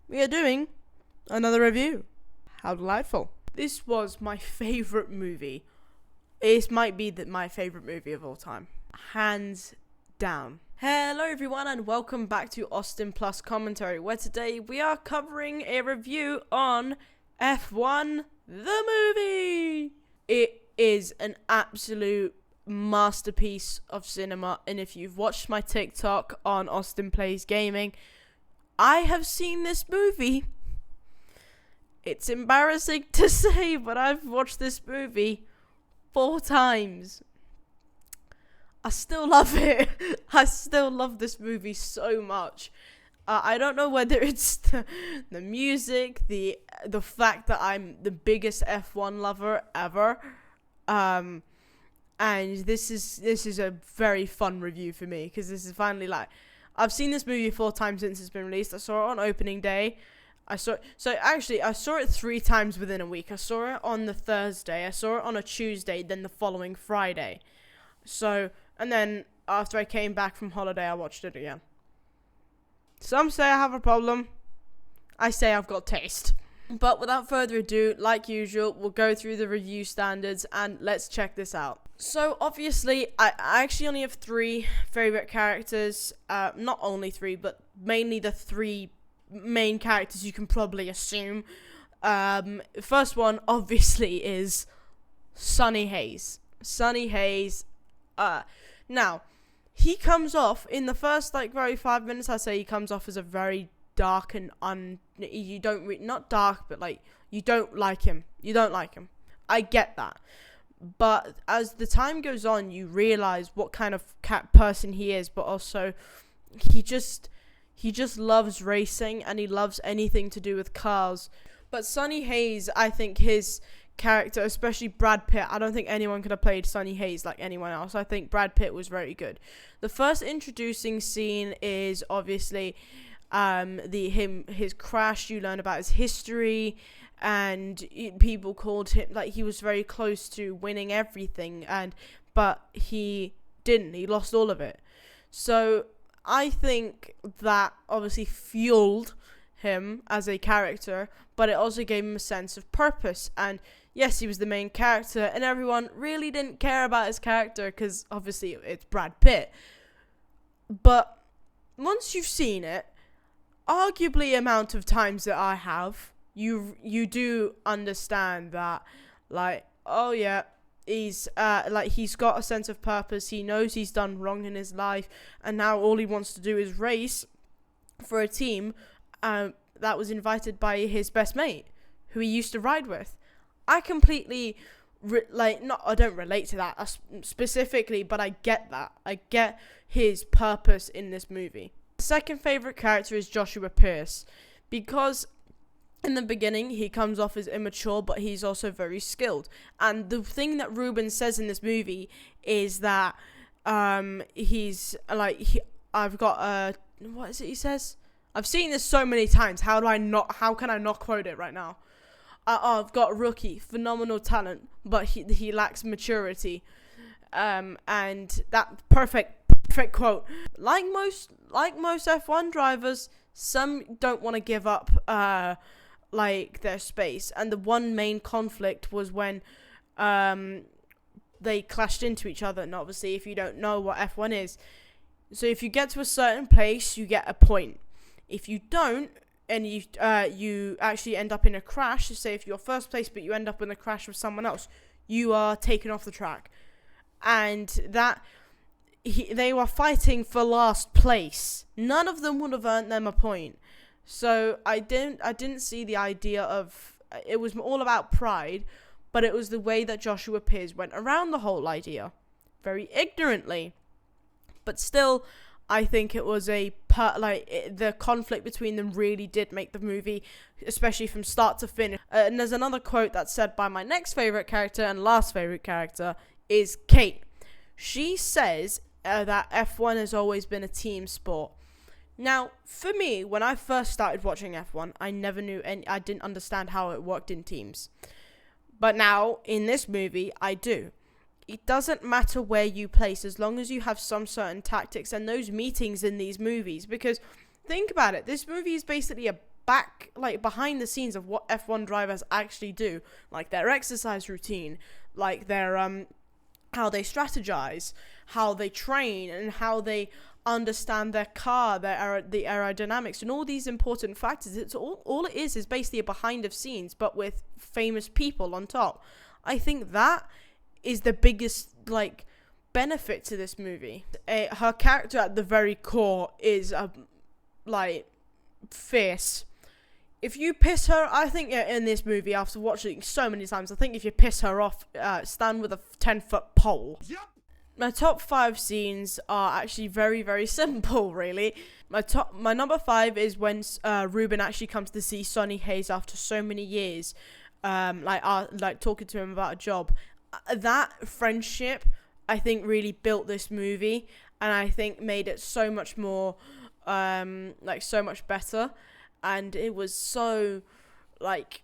we are doing another review. How delightful. This was my favourite movie. It might be my favourite movie of all time. Hands down. Hello everyone and welcome back to AustinPlus Commentary, where today we are covering a review on F1 the movie. It is an absolute masterpiece of cinema, and if you've watched my TikTok on Austin Plays Gaming, I have seen this movie. It's embarrassing to say, but I've watched this movie 4 times. I still love it. I still love this movie so much. I don't know whether it's the music, the fact that I'm the biggest F1 lover ever, and this is a very fun review for me because this is finally I've seen this movie 4 times since it's been released. I saw it on opening day. I saw it 3 times within a week. I saw it on the Thursday. I saw it on a Tuesday, then the following Friday. And then after I came back from holiday, I watched it again. Some say I have a problem. I say I've got taste. But without further ado, like usual, we'll go through the review standards and let's check this out. So obviously, I actually only have 3 favorite characters. Not only 3, but mainly the 3 main characters you can probably assume. First one obviously is Sonny Hayes. Sonny Hayes. Now, he comes off in the first very 5 minutes. I say he comes off as a very dark and not dark, but you don't like him. You don't like him. I get that. But as the time goes on, you realize what kind of person he is. But also, he just loves racing and he loves anything to do with cars. But Sonny Hayes, I think his character, especially Brad Pitt, I don't think anyone could have played Sonny Hayes like anyone else. I think Brad Pitt was very good. The first introducing scene is obviously his crash. You learn about his history, and people called him, he was very close to winning everything, but he didn't. He lost all of it. So I think that obviously fueled him as a character, but it also gave him a sense of purpose. And yes, he was the main character, and everyone really didn't care about his character because obviously it's Brad Pitt. But once you've seen it, arguably amount of times that I have, you do understand that, oh yeah, he's got a sense of purpose. He knows he's done wrong in his life, and now all he wants to do is race for a team that was invited by his best mate, who he used to ride with. I completely I don't relate to that specifically, but I get that. I get his purpose in this movie. The second favorite character is Joshua Pierce, because in the beginning he comes off as immature, but he's also very skilled. And the thing that Ruben says in this movie is that I've got what is it he says? I've seen this so many times. How can I not quote it right now? I've got a rookie, phenomenal talent, but he lacks maturity. And that perfect quote. Like most F1 drivers, some don't want to give up their space. And the one main conflict was when they clashed into each other. And obviously, if you don't know what F1 is, so if you get to a certain place, you get a point. If you don't, and you actually end up in a crash, say if you're first place but you end up in a crash with someone else, you are taken off the track. And they were fighting for last place. None of them would have earned them a point. So I didn't see the idea of it was all about pride, but it was the way that Joshua Pierce went around the whole idea, very ignorantly. But still, I think it was the conflict between them really did make the movie, especially from start to finish. And there's another quote that's said by my next favorite character and last favorite character is Kate. She says that F1 has always been a team sport. Now, for me, when I first started watching F1, I never knew, and I didn't understand how it worked in teams. But now, in this movie, I do. It doesn't matter where you place as long as you have some certain tactics and those meetings in these movies. Because think about it, this movie is basically a back, like behind the scenes of what F1 drivers actually do, like their exercise routine, like their how they strategize, how they train, and how they understand their car, the aerodynamics, and all these important factors. It's all it is basically a behind the scenes, but with famous people on top. I think that is the biggest like benefit to this movie. Her character at the very core is like fierce. If you piss her, I think in this movie, after watching it so many times, I think if you piss her off, stand with a 10-foot pole. Yep. My top 5 scenes are actually very, very simple, really. My number 5 is when Ruben actually comes to see Sonny Hayes after so many years, like talking to him about a job. That friendship, I think, really built this movie, and I think made it so much more, so much better. And it was so, like,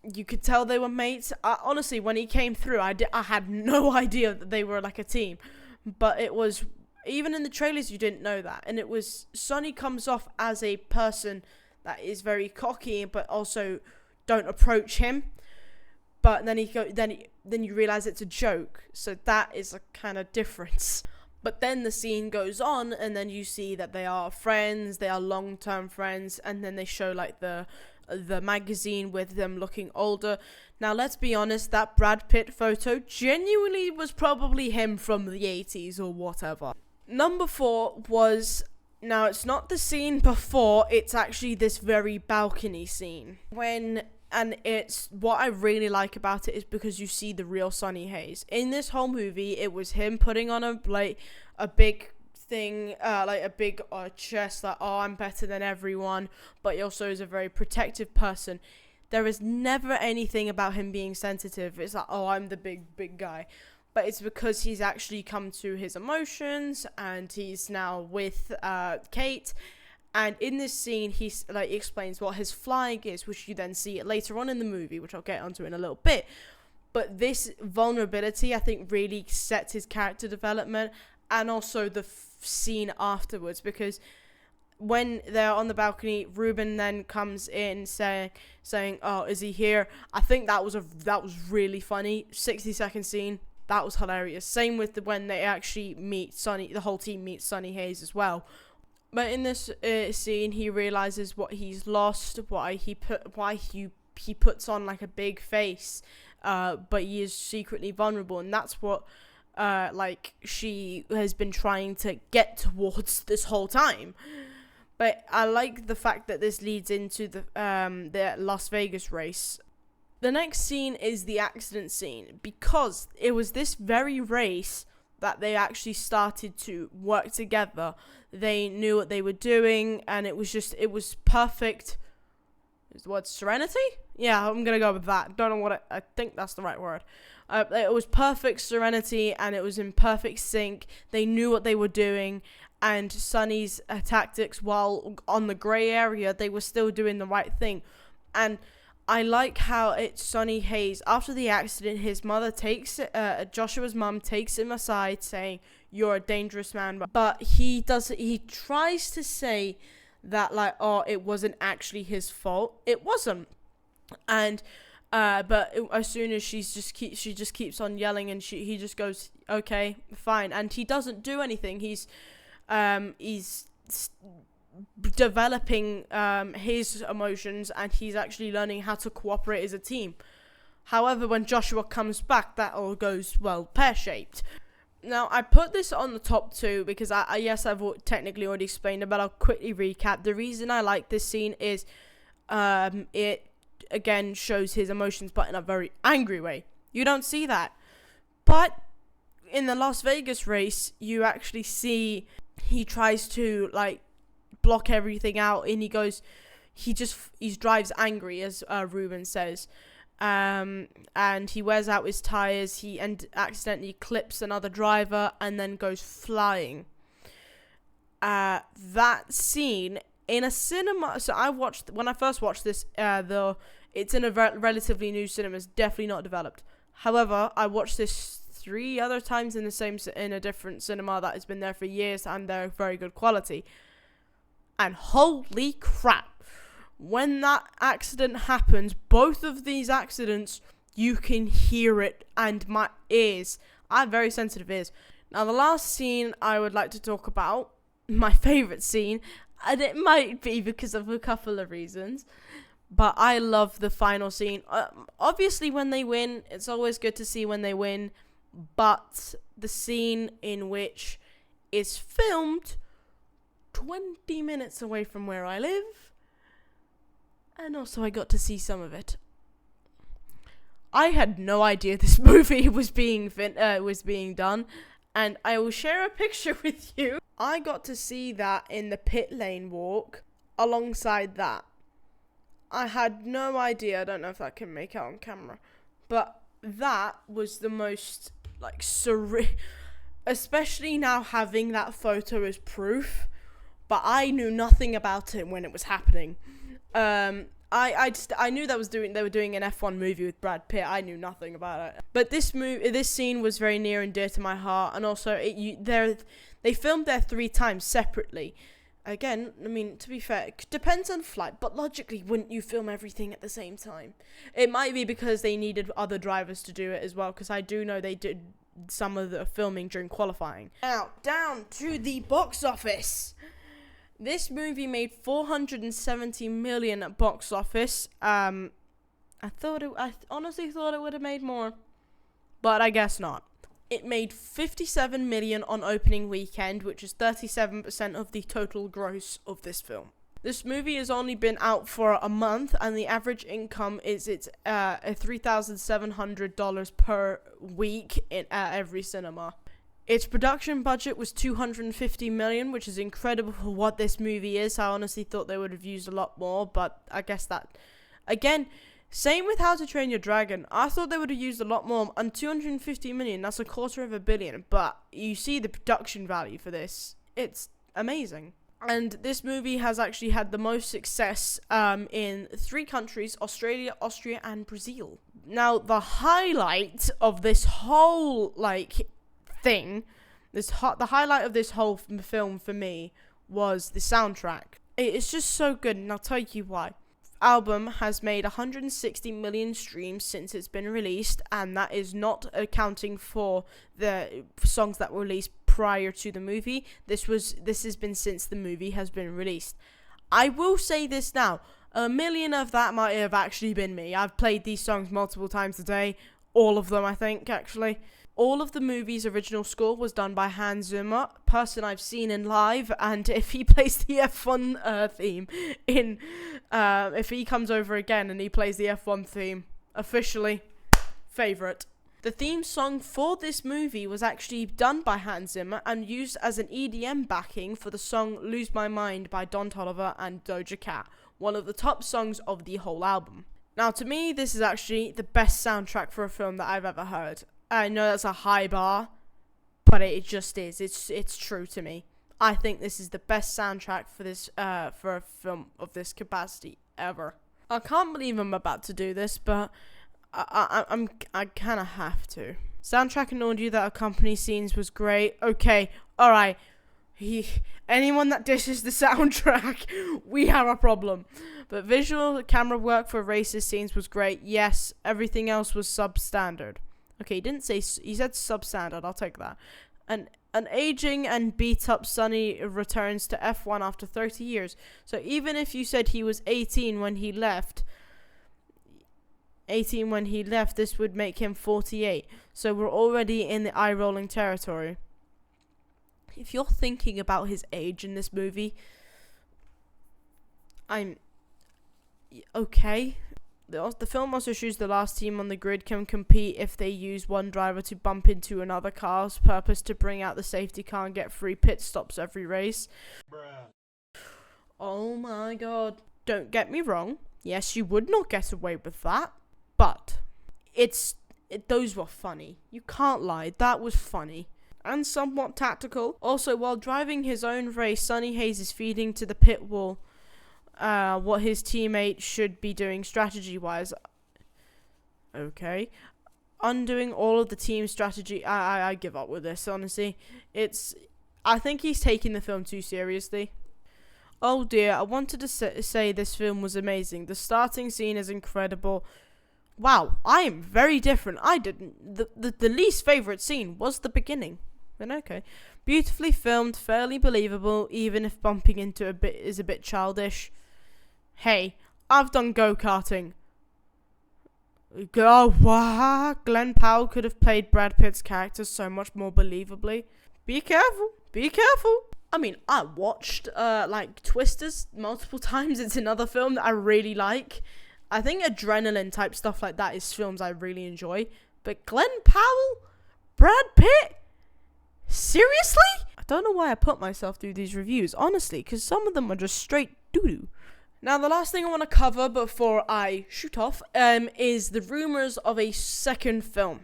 you could tell they were mates. Honestly, when he came through, I had no idea that they were like a team. But it was, even in the trailers, you didn't know that. And it was, Sonny comes off as a person that is very cocky, but also don't approach him. But then then you realize it's a joke. So that is a kind of difference. But then the scene goes on, and then you see that they are friends, they are long-term friends, and then they show like the magazine with them looking older. Now, let's be honest, that Brad Pitt photo genuinely was probably him from the 80s or whatever. Number 4 was, now it's not the scene before, it's actually this very balcony scene. And it's, what I really like about it is because you see the real Sonny Hayes. In this whole movie, it was him putting on a big thing, a big chest, like, oh, I'm better than everyone, but he also is a very protective person. There is never anything about him being sensitive. It's like, oh, I'm the big guy. But it's because he's actually come to his emotions, and he's now with Kate. And in this scene, he explains what his flying is, which you then see later on in the movie, which I'll get onto in a little bit. But this vulnerability, I think, really sets his character development, and also the scene afterwards, because when they're on the balcony, Ruben then comes in saying, "Oh, is he here?" I think that was really funny. 60-second scene. That was hilarious. Same with when they actually meet Sonny. The whole team meets Sonny Hayes as well. But in this scene, he realizes what he's lost, why he puts on like a big face, but he is secretly vulnerable, and that's what she has been trying to get towards this whole time. But I like the fact that this leads into the Las Vegas race. The next scene is the accident scene, because it was this very race that they actually started to work together. They knew what they were doing, and it was perfect. Is the word serenity? Yeah, I'm gonna go with that. Don't know what I think that's the right word. It was perfect serenity, and it was in perfect sync. They knew what they were doing, and Sonny's tactics, while on the grey area, they were still doing the right thing. And I like how it's Sonny Hayes. After the accident, his mother Joshua's mum takes him aside, saying, "You're a dangerous man." But he tries to say that, like, oh, it wasn't actually his fault. It wasn't. And, but as soon as she just keeps on yelling, and he just goes, "Okay, fine." And he doesn't do anything. He's developing his emotions, and he's actually learning how to cooperate as a team. However, when Joshua comes back, that all goes, well, pear-shaped. Now, I put this on the top 2 because yes, I've technically already explained it, but I'll quickly recap. The reason I like this scene is it, again, shows his emotions, but in a very angry way. You don't see that. But in the Las Vegas race, you actually see he tries to, like, block everything out, and he drives angry, as Ruben says, and he wears out his tires, and accidentally clips another driver, and then goes flying. That scene in a cinema, so when I first watched this, it's in a relatively new cinema, it's definitely not developed. However, I watched this 3 other times in a different cinema that has been there for years, and they're very good quality. And holy crap, when that accident happens, both of these accidents, you can hear it, and my ears, I have very sensitive ears. Now, the last scene I would like to talk about, my favourite scene, and it might be because of a couple of reasons, but I love the final scene. Obviously, when they win, it's always good to see when they win, but the scene in which is filmed 20 minutes away from where I live, and also I got to see some of it. I had no idea this movie was being done, and I will share a picture with you. I got to see that in the pit lane walk alongside that. I had no idea, I don't know if that can make out on camera, but that was the most, like, surreal, especially now having that photo as proof, but I knew nothing about it when it was happening. I knew they were doing an F1 movie with Brad Pitt. I knew nothing about it. But this scene was very near and dear to my heart, and also they filmed there 3 times separately. Again, I mean, to be fair, it depends on flight, but logically, wouldn't you film everything at the same time? It might be because they needed other drivers to do it as well, because I do know they did some of the filming during qualifying. Now, down to the box office. This movie made $470 million at box office. I honestly thought it would have made more, but I guess not. It made $57 million on opening weekend, which is 37% of the total gross of this film. This movie has only been out for a month, and the average income is $3,700 per week in every cinema. Its production budget was $250 million, which is incredible for what this movie is. I honestly thought they would have used a lot more, but I guess that, again, same with How to Train Your Dragon. I thought they would have used a lot more, and $250 million, that's $250 million, but you see the production value for this. It's amazing. And this movie has actually had the most success in 3 countries, Australia, Austria, and Brazil. Now, the highlight of this whole, thing, the highlight of this whole film for me was the soundtrack. It's just so good, and I'll tell you why. Album has made 160 million streams since it's been released, and that is not accounting for the songs that were released prior to the movie. This has been since the movie has been released. I will say this now, 1 million of that might have actually been me. I've played these songs multiple times a day, all of them I think actually. All of the movie's original score was done by Hans Zimmer, person I've seen in live, and if he plays the F1 theme if he comes over again and he plays the F1 theme, officially, favourite. The theme song for this movie was actually done by Hans Zimmer and used as an EDM backing for the song Lose My Mind by Don Toliver and Doja Cat, one of the top songs of the whole album. Now, to me, this is actually the best soundtrack for a film that I've ever heard. I know that's a high bar, but it just is. It's true to me. I think this is the best soundtrack for this for a film of this capacity ever. I can't believe I'm about to do this, but I kind of have to. Soundtrack and audio that accompany scenes was great. Okay, all right. Anyone that dishes the soundtrack, we have a problem. But visual camera work for racist scenes was great. Yes, everything else was substandard. Okay, he didn't say, he said substandard, I'll take that. An aging and beat up Sonny returns to F1 after 30 years. So even if you said he was 18 when he left, this would make him 48. So we're already in the eye-rolling territory. If you're thinking about his age in this movie, I'm okay. The film also shows the last team on the grid can compete if they use one driver to bump into another car's purpose to bring out the safety car and get free pit stops every race. Bruh. Oh my god. Don't get me wrong. Yes, you would not get away with that. But those were funny. You can't lie. That was funny. And somewhat tactical. Also, while driving his own race, Sonny Hayes is feeding to the pit wall what his teammate should be doing strategy-wise. Okay. Undoing all of the team strategy. I give up with this, honestly. I think he's taking the film too seriously. Oh dear, I wanted to say this film was amazing. The starting scene is incredible. Wow, I am very different. I didn't. The least favourite scene was the beginning. But okay. Beautifully filmed, fairly believable, even if bumping into is a bit childish. Hey, I've done go-karting. Wow, Glenn Powell could have played Brad Pitt's character so much more believably. Be careful. Be careful. I mean, I watched like Twisters multiple times. It's another film that I really like. I think adrenaline type stuff like that is films I really enjoy. But Glenn Powell? Brad Pitt? Seriously? I don't know why I put myself through these reviews, honestly, because some of them are just straight doo-doo. Now, the last thing I want to cover before I shoot off is the rumors of a second film.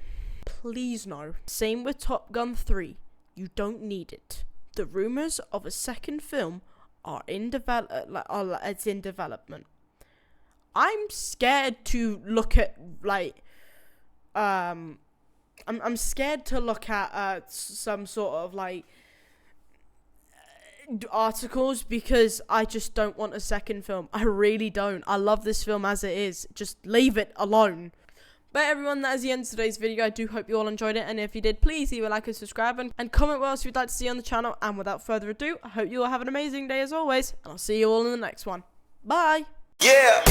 Please no. Same with Top Gun 3. You don't need it. The rumors of a second film are in it's in development. I'm scared to look at I'm scared to look at some sort of articles because I just don't want a second film. I really don't. I love this film as it is. Just leave it alone. But everyone, that is the end of today's video. I do hope you all enjoyed it, and if you did, please leave a like and subscribe, and comment what else you'd like to see on the channel. And without further ado, I hope you all have an amazing day as always, and I'll see you all in the next one. Bye! Yeah.